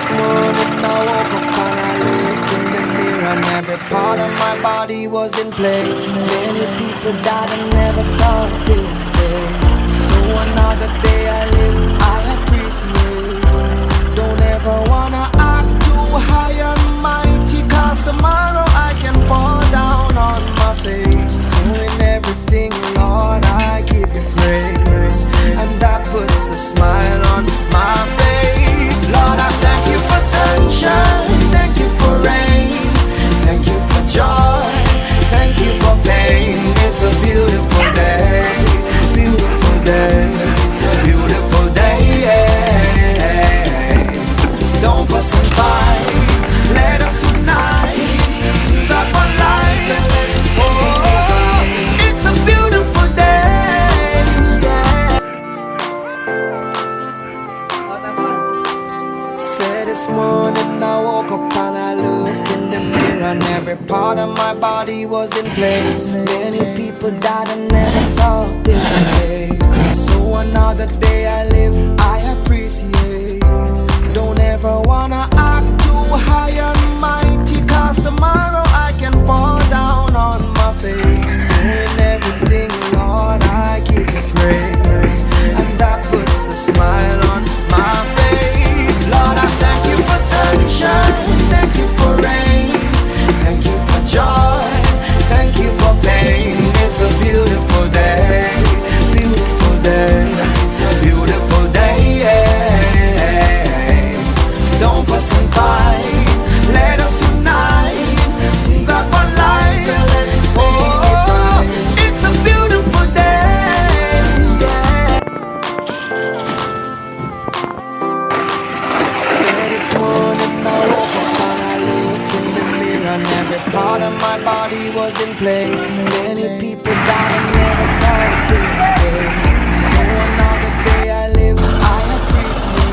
this morning I woke up and I looked in the mirror and every part of my body was in place. Many people died and never saw this day. So another day I live, I appreciate. Don't ever wanna act too high and mighty, cause tomorrow I can fall down on my face. So in everything, Lord, I give you praise, and that puts a smile on my face. Lord, I thank you for sunshine, thank you for rain, thank you for joy, thank you for pain. It's a beautiful day, beautiful day, beautiful day, yeah. Don't fuss and fight, let us unite. Got one life and let's go. It's a beautiful day, yeah. Said this morning I woke up and I looked in the mirror and every part of my body was in place. Many people died and never saw this day. So another day I live, I appreciate. Don't ever wanna act too high and mighty, cause tomorrow I can fall down on my face. So in everything, Lord, I give you praise, and that puts a smile on my face. Lord, I thank you for sunshine, thank you for rain, thank you for joy, thank you for pain. It's a beautiful day, beautiful day, beautiful day, yeah. Don't fuss and fight, let us unite. We got one life and let's go. It's a beautiful day, yeah. Said this morning I woke up and I looked in the mirror and every part of my body was in place. Many people died and never saw this day. So another day I live, I appreciate.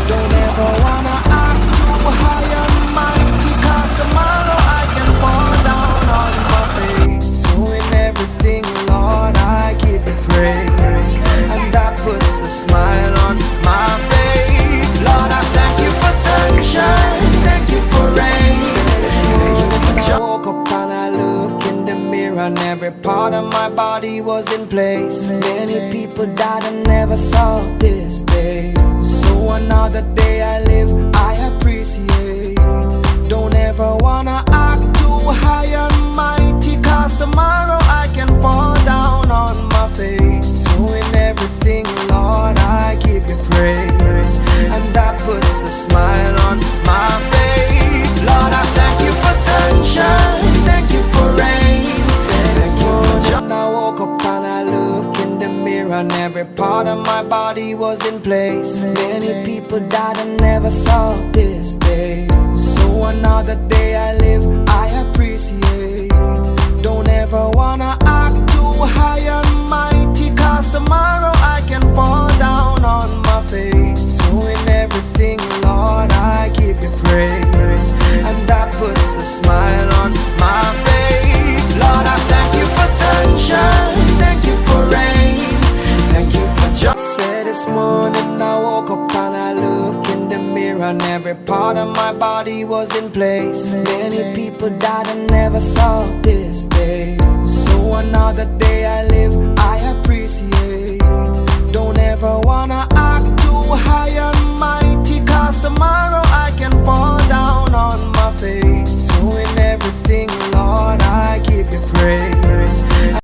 Don't ever wanna act too high and mighty, cause tomorrow I can fall down on my face. So in everything, Lord, I give you praise, and that puts a smile on my face. Lord, I thank you for sunshine, thank you for rain. This morning I woke up and I looked in the mirror and every part of my body was in place. Many people died and never saw this day. So another day I live, I appreciate. Don't ever wanna act too high and mighty, cause tomorrow I can fall down on my face. So in everything, Lord, I give you praise, and that puts a smile on my face. Lord, I thank you for sunshine, thank you for rain. This morning I woke up and I looked in the mirror and every part of my body was in place. Many people died and never saw this day. So another day I live, I appreciate. Don't ever wanna act too high and mighty, cause tomorrow I can fall down on my face. So in everything, Lord, I give you praise, and that puts a smile on my face. Lord, I thank you for sunshine, thank you for rain, thank you for joy. Said this morning I woke up and I looked in the mirror and every part of my body was in place. Many people died and never saw this day. So another day I live,